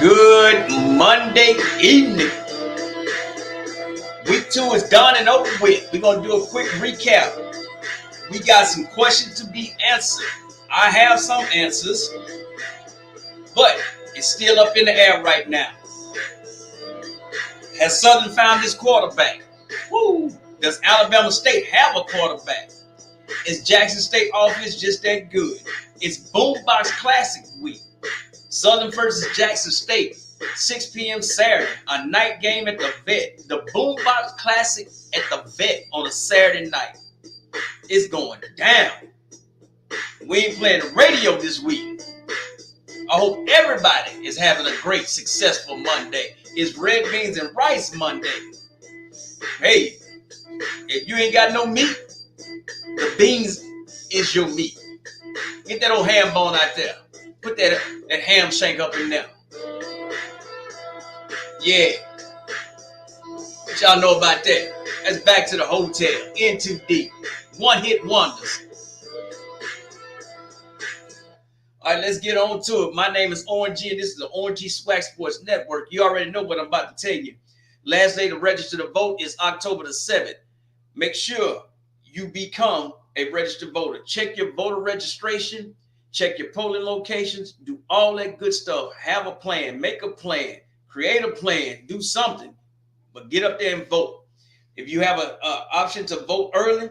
Good Monday evening. Week 2 is done and over with. We're going to do a quick recap. We got some questions to be answered. I have some answers, but it's still up in the air right now. Has Southern found his quarterback? Woo! Does Alabama State have a quarterback? Is Jackson State offense just that good? It's Boombox Classic week. Southern versus Jackson State, 6 p.m. Saturday, a night game at the Vet. The Boombox Classic at the Vet on a Saturday night. It's going down. We ain't playing the radio this week. I hope everybody is having a great, successful Monday. It's Red Beans and Rice Monday. Hey, if you ain't got no meat, the beans is your meat. Get that old ham bone out there. Put that ham shank up in there. Yeah. What y'all know about that? That's Back to the Hotel. In too deep. One-hit wonders. All right, let's get on to it. My name is Orange G, and this is the Orange G Swac Sports Network. You already know what I'm about to tell you. Last day to register to vote is October the 7th. Make sure you become a registered voter. Check your voter registration. Check your polling locations. Do all that good stuff. Have a plan. Make a plan. Create a plan. Do something. But get up there and vote. If you have an option to vote early,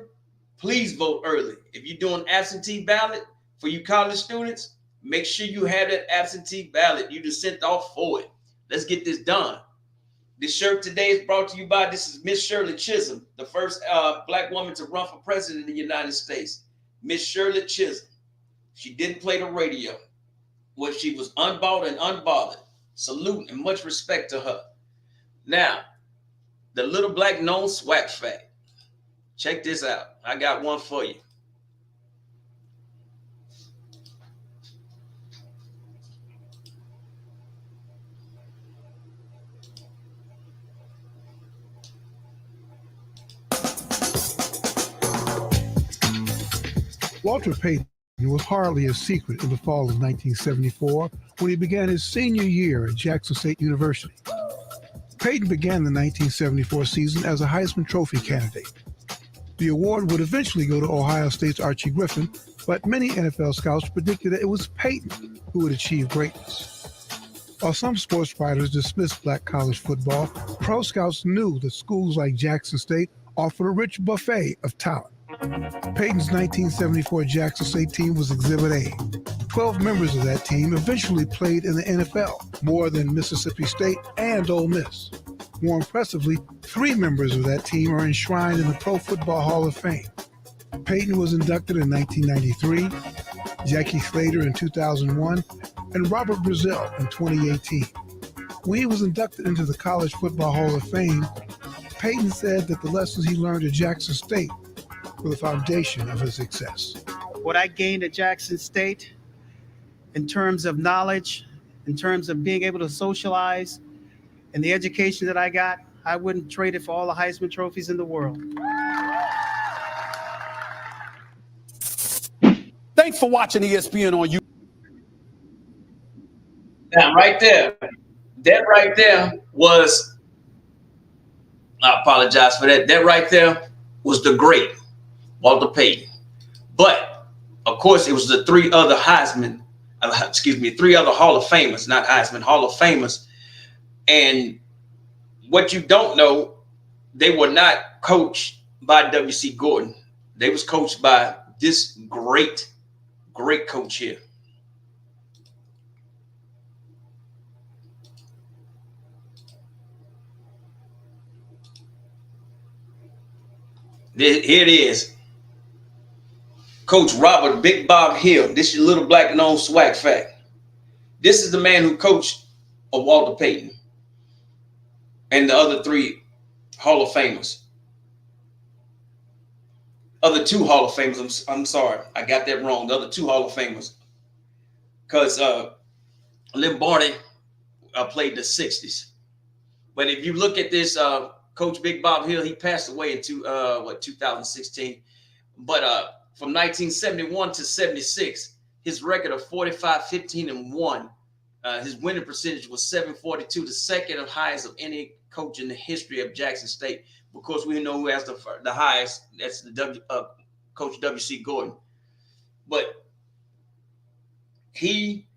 please vote early. If you're doing absentee ballot for you college students, make sure you have that absentee ballot. You just sent off for it. Let's get this done. This shirt today is brought to you by, this is Miss Shirley Chisholm, the first black woman to run for president in the United States. Miss Shirley Chisholm. She didn't play the radio. Well, she was unbought and unbothered. Salute and much respect to her. Now, the little black known Swac fact. Check this out. I got one for you. Walter Payton was hardly a secret in the fall of 1974 when he began his senior year at Jackson State University. Payton began the 1974 season as a Heisman Trophy candidate. The award would eventually go to Ohio State's Archie Griffin, but many NFL scouts predicted that it was Payton who would achieve greatness. While some sports writers dismissed black college football, pro scouts knew that schools like Jackson State offered a rich buffet of talent. Payton's 1974 Jackson State team was Exhibit A. 12 members of that team eventually played in the NFL, more than Mississippi State and Ole Miss. More impressively, 3 members of that team are enshrined in the Pro Football Hall of Fame. Payton was inducted in 1993, Jackie Slater in 2001, and Robert Brazile in 2018. When he was inducted into the College Football Hall of Fame, Payton said that the lessons he learned at Jackson State were the foundation of his success. What I gained at Jackson State in terms of knowledge, in terms of being able to socialize, and the education that I got, I wouldn't trade it for all the Heisman trophies in the world. Thanks for watching ESPN on YouTube. Now, right there, that right there was, I apologize for that. That right there was the great Walter Payton. But, of course, it was the 3 other Heisman, 3 other Hall of Famers, not Heisman, Hall of Famers. And what you don't know, they were not coached by W.C. Gordon. They was coached by this great coach here. Here it is. Coach Robert Big Bob Hill. This is your little black known Swac fact. This is the man who coached Walter Payton and the other 3 Hall of Famers. Other 2 Hall of Famers. I'm sorry. I got that wrong. The other 2 Hall of Famers. Because Lynn Barney played the 60s. But if you look at this, Coach Big Bob Hill, he passed away in 2016. But from 1971 to 76, his record of 45, 15, and 1. His winning percentage was 742, the second highest of any coach in the history of Jackson State. Of course, we know who has the highest. That's the Coach W.C. Gordon. But he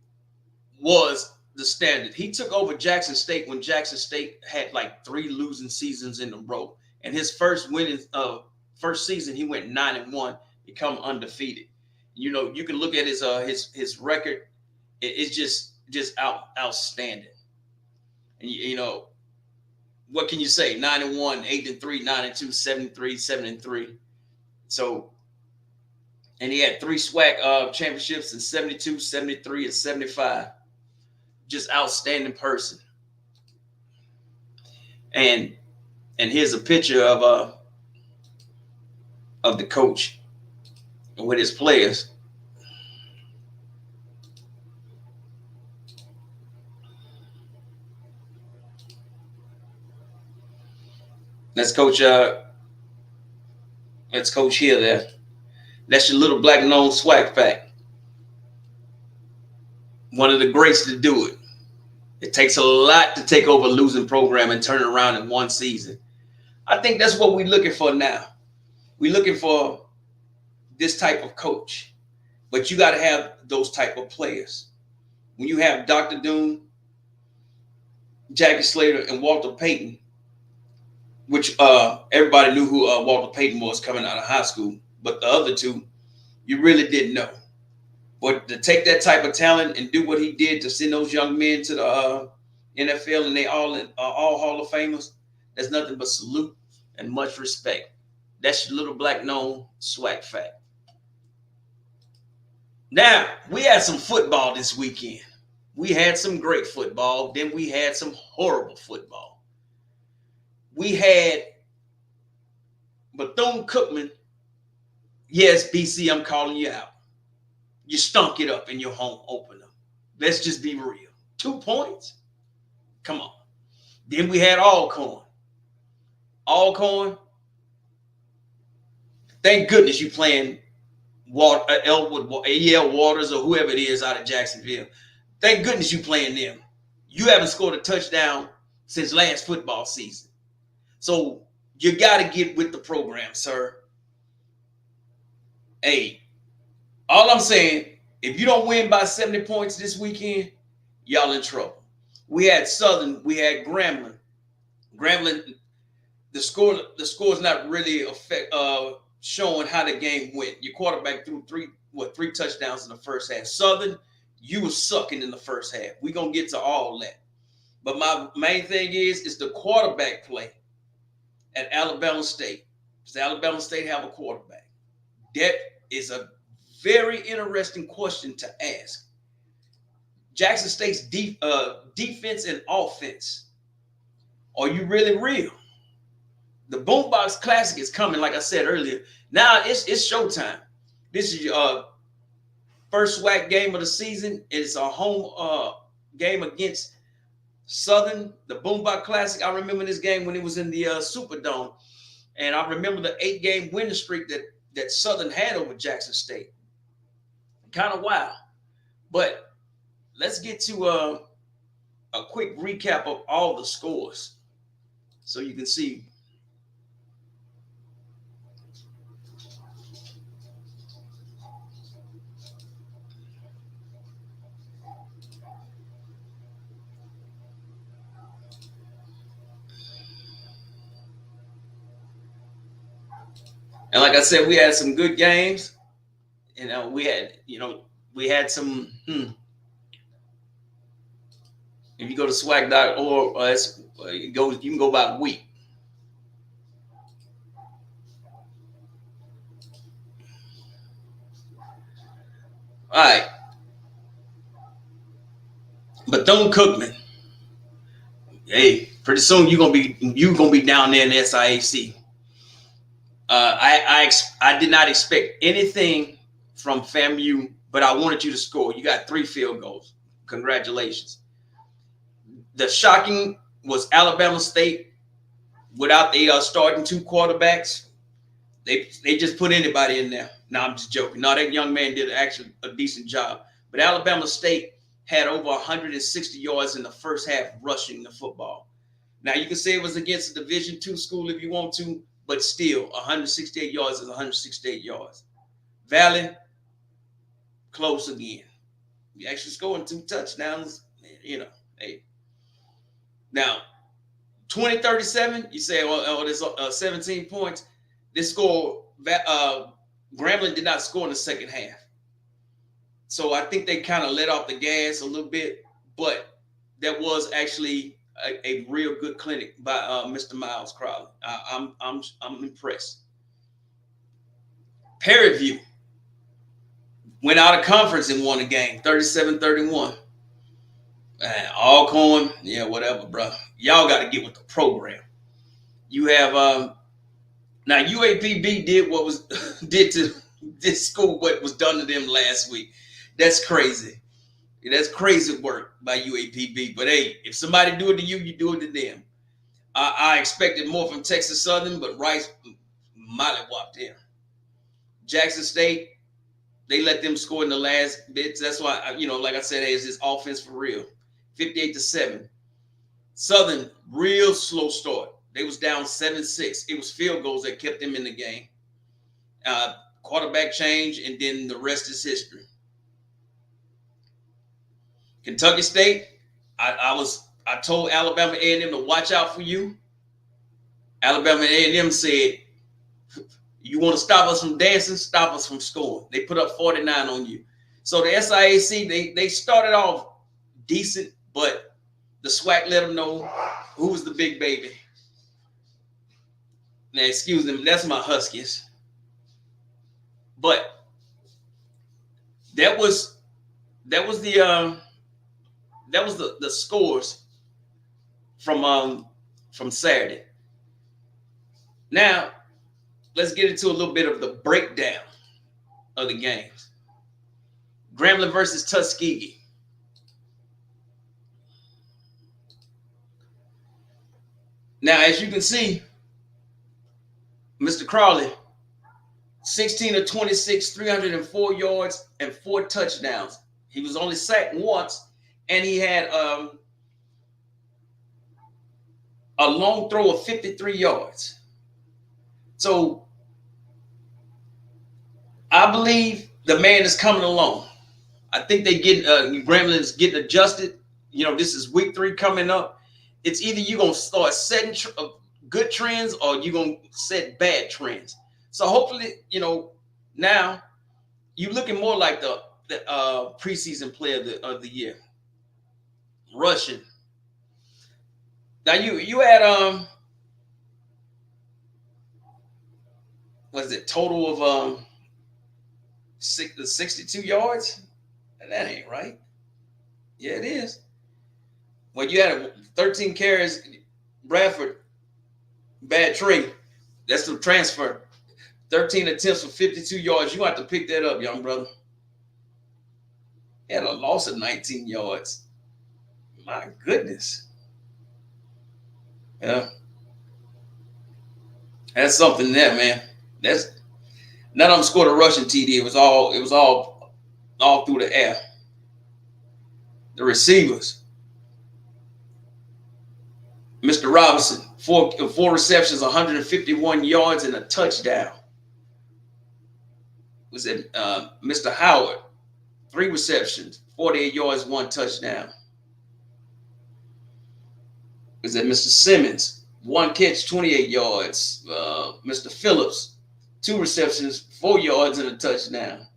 was the standard. He took over Jackson State when Jackson State had like 3 losing seasons in a row. And his first season, he went 9-1, become undefeated. You know, you can look at his record. It's just outstanding. And you know, what can you say? 9-1, 8-3, 9-2, 7-3, 7-3. So, and he had 3 Swac championships in 72, 73, and 75. Just outstanding person. And here's a picture of the coach with his players. Let's coach here there. That's your little black known Swac fact. One of the greats to do it. It takes a lot to take over a losing program and turn it around in one season. I think that's what we're looking for now. We're looking for this type of coach. But you got to have those type of players. When you have Dr. Doom, Jackie Slater, and Walter Payton, which everybody knew who Walter Payton was coming out of high school, but the other two, you really didn't know. But to take that type of talent and do what he did to send those young men to the NFL, and they all Hall of Famers, there's nothing but salute and much respect. That's your little black known Swac fact. Now, we had some football this weekend. We had some great football. Then we had some horrible football. We had Bethune-Cookman. Yes, BC, I'm calling you out. You stunk it up in your home opener. Let's just be real. 2 points? Come on. Then we had Alcorn. Alcorn, thank goodness you playing Elwood, A.L. Waters, or whoever it is out of Jacksonville. Thank goodness you playing them. You haven't scored a touchdown since last football season. So you got to get with the program, sir. Hey, all I'm saying, if you don't win by 70 points this weekend, y'all in trouble. We had Southern, we had Grambling. Grambling, the score's not really showing how the game went. Your quarterback threw three touchdowns in the first half. Southern, you were sucking in the first half. We're going to get to all that. But my main thing is the quarterback play at Alabama State. Does Alabama State have a quarterback? That is a very interesting question to ask. Jackson State's defense and offense. Are you really real? The Boombox Classic is coming, like I said earlier. Now it's showtime. This is your first Swac game of the season. It's a home game against Southern, the Boombox Classic. I remember this game when it was in the Superdome. And I remember the 8-game winning streak that Southern had over Jackson State. Kind of wild. But let's get to a quick recap of all the scores so you can see. And like I said, we had some good games. We had some. If you go to swac.org, you can go by week. All right. Bethune-Cookman. Hey, pretty soon you're gonna be down there in the SIAC. I did not expect anything from FAMU, but I wanted you to score. You got 3 field goals. Congratulations. The shocking was Alabama State without the starting 2 quarterbacks. They just put anybody in there. No, I'm just joking. No, that young man did actually a decent job. But Alabama State had over 160 yards in the first half rushing the football. Now you can say it was against a Division II school if you want to, but still 168 yards is 168 yards. Valley, close again. You actually scoring 2 touchdowns, hey. Now, 20-37, you say, there's 17 points. This score, Grambling did not score in the second half. So I think they kind of let off the gas a little bit, but that was actually a real good clinic by Mr. Miles Crowley. I'm impressed. Perry View went out of conference and won the game, 37-31. Alcorn, yeah, whatever, bro. Y'all got to get with the program. You have now UAPB did what was did to this school what was done to them last week. That's crazy. That's crazy work by UAPB. But hey, if somebody do it to you, you do it to them. I expected more from Texas Southern, but Rice mollywopped them. Jackson State, they let them score in the last bits. That's why, like I said, hey, it's this offense for real. 58-7. Southern, real slow start. They was down 7-6. It was field goals that kept them in the game. Quarterback change, and then the rest is history. Kentucky State, I told Alabama A&M to watch out for you. Alabama A&M said, you want to stop us from dancing, stop us from scoring. They put up 49 on you. So the SIAC, they started off decent, but the SWAC let them know who was the big baby. Now, excuse them, that's my Huskies. But that was the scores from Saturday. Now, let's get into a little bit of the breakdown of the games. Grambling versus Tuskegee. Now, as you can see, Mr. Crowley, 16 of 26, 304 yards, and 4 touchdowns. He was only sacked once, and he had a long throw of 53 yards. So I believe the man is coming along. I think they get Grambling is getting adjusted. This is week 3 coming up. It's either you're going to start setting good trends or you're going to set bad trends. So hopefully, now you're looking more like the preseason player of the year. Rushing. Now you had was it total of 62 yards? That ain't right. Yeah, it is. Well, you had 13 carries. Bradford, bad trade. That's the transfer. 13 attempts for 52 yards. You have to pick that up, young brother. He had a loss of 19 yards. My goodness. Yeah. That's something there, man. None of them scored a rushing TD. It was all through the air. The receivers. Mr. Robinson, four receptions, 151 yards, and a touchdown. Was it Mr. Howard? 3 receptions, 48 yards, 1 touchdown. Was it Mr. Simmons? 1 catch, 28 yards. Mr. Phillips, 2 receptions, 4 yards, and a touchdown.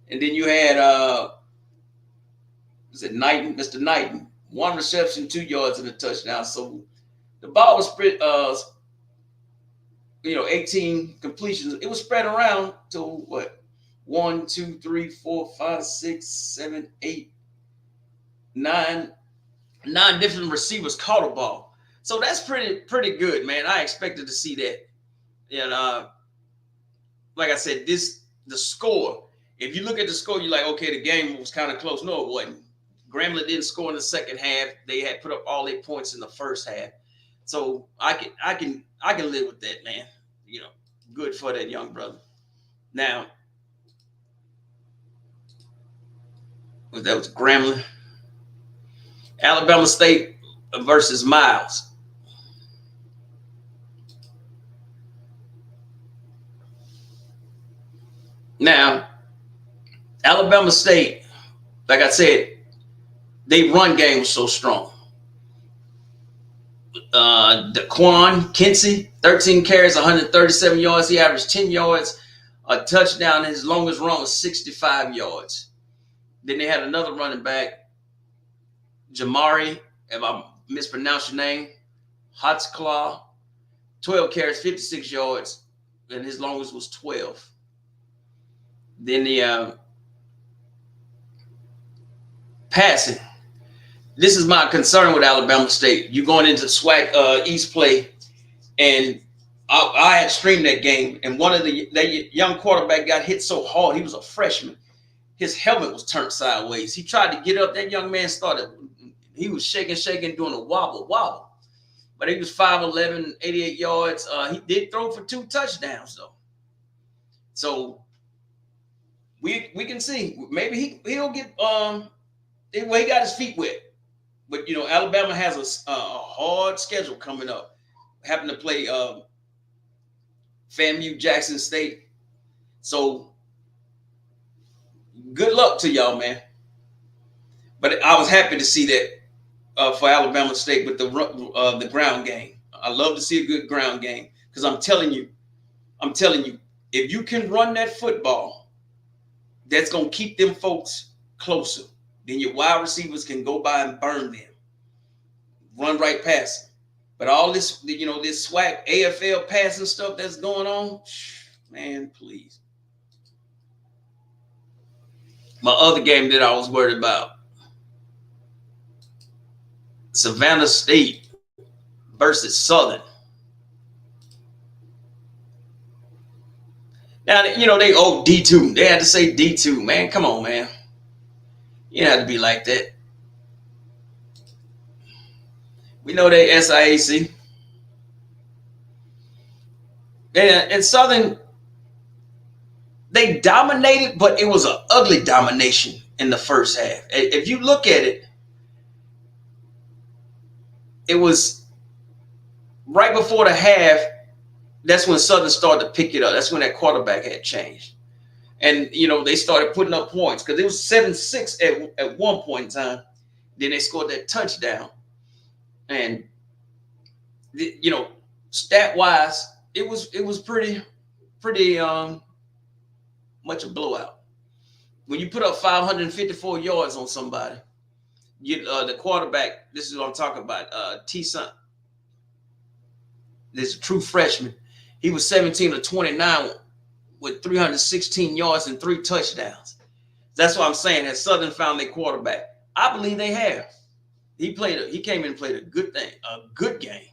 And then you had Knighton? Mr. Knighton, 1 reception, 2 yards, and a touchdown. So the ball was spread, 18 completions. It was spread around to what? 1, 2, 3, 4, 5, 6, 7, 8, 9 different receivers caught a ball. So that's pretty good, man. I expected to see that. And like I said, the score. If you look at the score, you're like, okay, the game was kind of close. No, it wasn't. Grambling didn't score in the second half. They had put up all 8 points in the first half. So I can live with that, man. Good for that young brother. Now, That was Grambling. Alabama State versus Miles. Now, Alabama State, like I said, they run game was so strong. Daquan Kinsey, 13 carries, 137 yards. He averaged 10 yards, a touchdown. His longest run was 65 yards. Then they had another running back, Jamari, if I mispronounced your name, Hotzclaw, 12 carries, 56 yards, and his longest was 12. Then the passing. This is my concern with Alabama State. You're going into Swac East play, and I had streamed that game, and one of the young quarterback got hit so hard. He was a freshman. His helmet was turned sideways. He tried to get up. That young man he was shaking, doing a wobble. But he was 5'11", 88 yards. He did throw for 2 touchdowns, though. So we can see. Maybe he'll get he got his feet wet. But, Alabama has a hard schedule coming up. Having to play FAMU, Jackson State. So good luck to y'all, man. But I was happy to see that for Alabama State with the ground game. I love to see a good ground game because I'm telling you, if you can run that football, that's going to keep them folks closer. Then your wide receivers can go by and burn them. Run right past them. But all this, this SWAC, AFL passing stuff that's going on, man, please. My other game that I was worried about, Savannah State versus Southern. Now, they D2. They had to say D2. Man, come on, man. You had to be like that. We know they SIAC. And Southern, they dominated, but it was an ugly domination in the first half. If you look at it, it was right before the half. That's when Southern started to pick it up. That's when that quarterback had changed. And, they started putting up points because it was 7-6 at one point in time. Then they scored that touchdown. And, stat-wise, it was pretty much a blowout. When you put up 554 yards on somebody, the quarterback, this is what I'm talking about, T-Son, this is a true freshman. He was 17 of 29 with 316 yards and 3 touchdowns. That's what I'm saying. Has Southern found their quarterback? I believe they have. He came in and played a good game.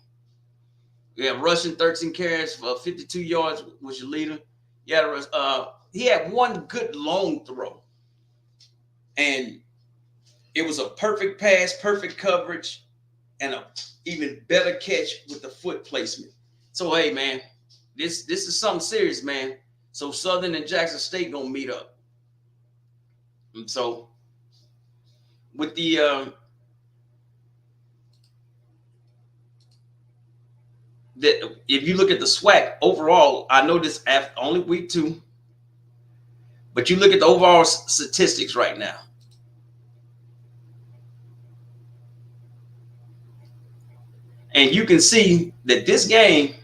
We have rushing 13 carries for 52 yards was your leader. He had one good long throw. And it was a perfect pass, perfect coverage, and a even better catch with the foot placement. So, hey, man, this is something serious, man. So Southern and Jackson State gonna meet up. And so with the if you look at the SWAC overall, I know this after only week 2, but you look at the overall statistics right now. And you can see that this game,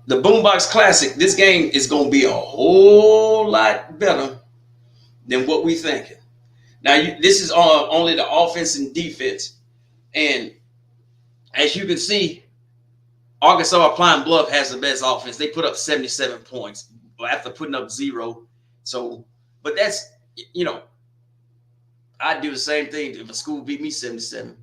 the Boombox Classic, this game is going to be a whole lot better than what we thinking. Now, this is only the offense and defense. And as you can see, Arkansas Pine Bluff has the best offense. They put up 77 points after putting up 0. So, but that's, I'd do the same thing if a school beat me 77.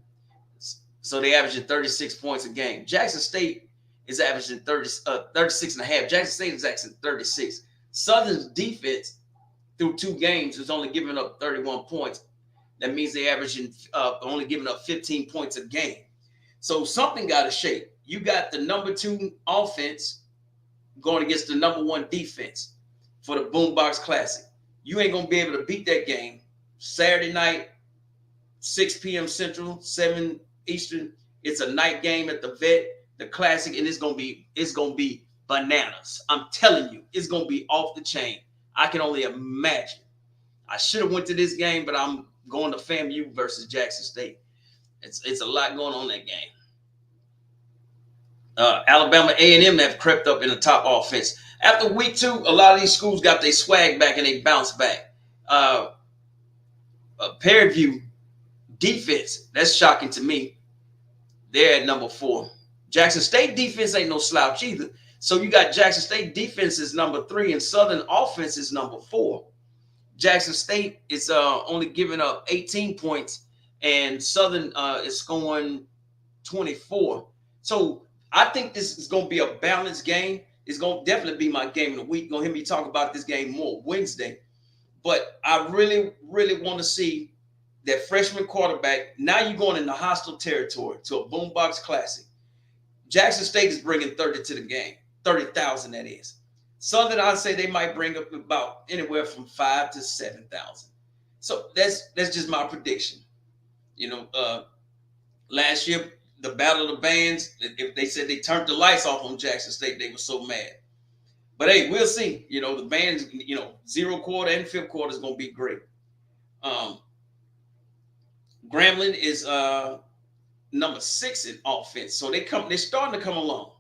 So they averaging 36 points a game. Jackson State is averaging 36 and a half. Jackson State is averaging 36. Southern's defense through 2 games is only giving up 31 points. That means they're averaging only giving up 15 points a game. So something got to shake. You got the number 2 offense going against the number 1 defense. for the Boombox Classic. You ain't gonna be able to beat that game. Saturday night, 6 p.m. Central, 7 Eastern. It's a night game at the Vet, the Classic, and it's gonna be bananas. I'm telling you, it's gonna be off the chain. I can only imagine. I should have went to this game, but I'm going to FAMU versus Jackson State. It's a lot going on in that game. Alabama A&M have crept up in the top offense. After week 2, a lot of these schools got their swag back and they bounced back. Pearview defense, that's shocking to me. They're at number 4. Jackson State defense ain't no slouch either. So you got Jackson State defense is number 3 and Southern offense is number 4. Jackson State is only giving up 18 points and Southern is scoring 24. So I think this is going to be a balanced game. It's going to definitely be my game of the week. You're going to hear me talk about this game more Wednesday. But I really, really want to see that freshman quarterback. Now you're going into hostile territory to a Boombox Classic. Jackson State is bringing 30 to the game, 30,000 that is. Southern, I'd say they might bring up about anywhere from 5,000 to 7,000. So that's just my prediction. You know, last year, the Battle of the Bands, if they said they turned the lights off on Jackson State, they were so mad. But hey, we'll see. You know, the Bands, you know, 0th quarter and 5th quarter is going to be great. Grambling is number 6 in offense. So they're starting to come along.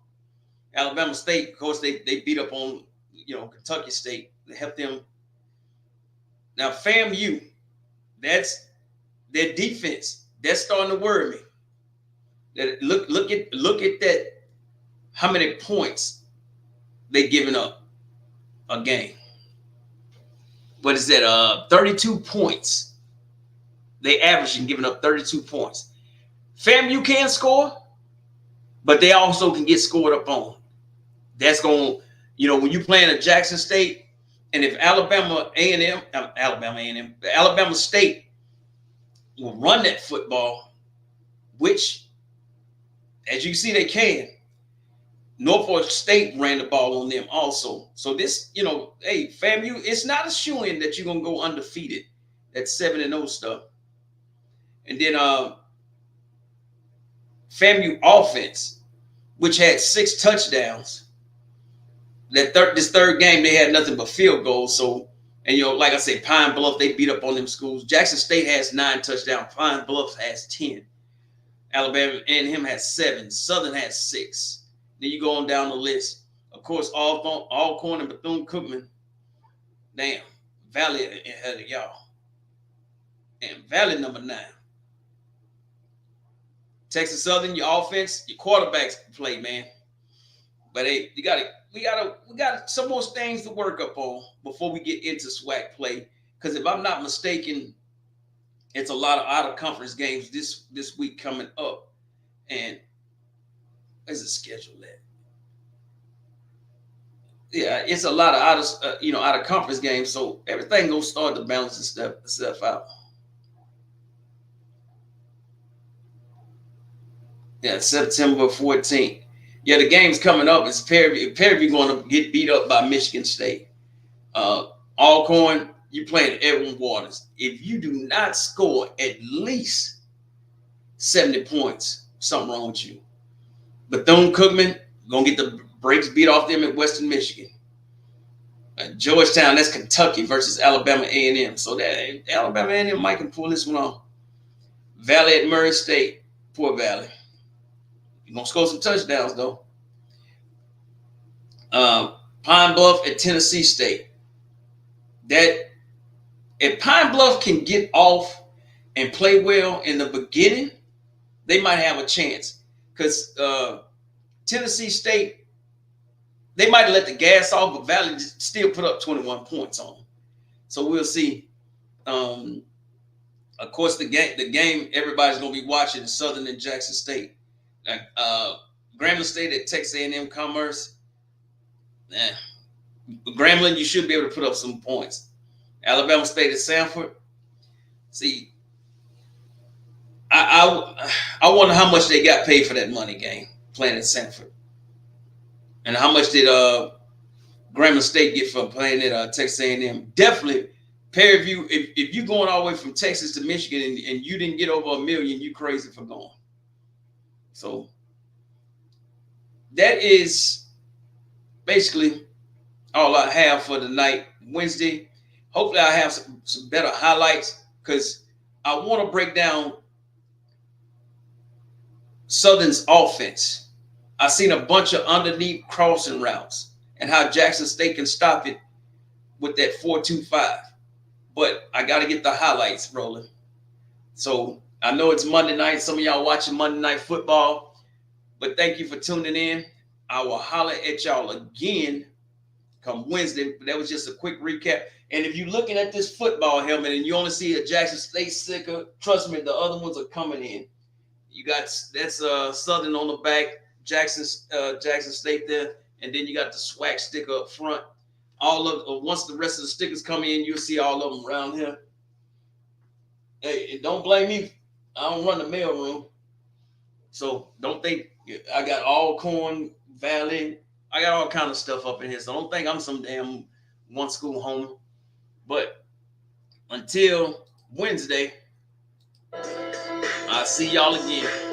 Alabama State, of course, they beat up on, you know, Kentucky State. They helped them. Now, FAMU, that's their defense. That's starting to worry me. That look at that. How many points they giving up a game? What is that? 32 points. They averaging giving up 32 points. FAMU can score, but they also can get scored up on. That's going to, you know, when you playing at Jackson State, and if Alabama State will run that football, which, as you see, they can. Norfolk State ran the ball on them also. So this, you know, hey, FAMU, it's not a shoo-in that you're going to go undefeated. That's 7-0 stuff. And then FAMU offense, which had 6 touchdowns. This third game, they had nothing but field goals. So, and, you know, like I said, Pine Bluff, they beat up on them schools. Jackson State has 9 touchdowns. Pine Bluff has 10. Alabama A&M has 7. Southern has 6. Then you go on down the list. Of course, Alcorn and Bethune-Cookman. Damn, Valley ahead of y'all. And Valley number 9. Texas Southern, your offense, your quarterbacks play, man. But hey, we got some more things to work up on before we get into Swac play. Because if I'm not mistaken, it's a lot of out-of-conference games this week coming up. And where's the schedule at? Yeah, it's a lot of out-of-conference games. So everything gonna start to balance and stuff out. Yeah, September 14th. Yeah, the game's coming up. It's Pearview going to get beat up by Michigan State. Alcorn, you playing Edwin Waters. If you do not score at least 70 points, something wrong with you. Bethune-Cookman, going to get the brakes beat off them at Western Michigan. Georgetown, that's Kentucky versus Alabama A&M. So that Alabama A&M might can pull this one off. Valley at Murray State. Poor Valley. You're going to score some touchdowns, though. Pine Bluff at Tennessee State. That if Pine Bluff can get off and play well in the beginning, they might have a chance. Because Tennessee State, they might have let the gas off, but Valley still put up 21 points on them. So we'll see. Of course, the game everybody's going to be watching is Southern and Jackson State. Grambling State at Texas A&M Commerce. Grambling, you should be able to put up some points. Alabama State at Sanford. See, I wonder how much they got paid for that money game playing at Sanford, and how much did Grambling State get for playing at Texas A&M. Definitely, Perry View. If you going all the way from Texas to Michigan and you didn't get over 1 million, you crazy for going. So that is basically all I have for tonight, Wednesday. Hopefully, I have some better highlights because I want to break down Southern's offense. I seen a bunch of underneath crossing routes and how Jackson State can stop it with that 4-2-5. But I got to get the highlights rolling. So I know it's Monday night. Some of y'all watching Monday Night Football. But thank you for tuning in. I will holler at y'all again come Wednesday. That was just a quick recap. And if you're looking at this football helmet and you only see a Jackson State sticker, trust me, the other ones are coming in. You got that's Southern on the back, Jackson State there, and then you got the Swac sticker up front. All of once the rest of the stickers come in, you'll see all of them around here. Hey, don't blame me. I don't run the mail room, so don't think I got Alcorn Valley. I got all kind of stuff up in here, so don't think I'm some damn one school homie. But until Wednesday, I'll see y'all again.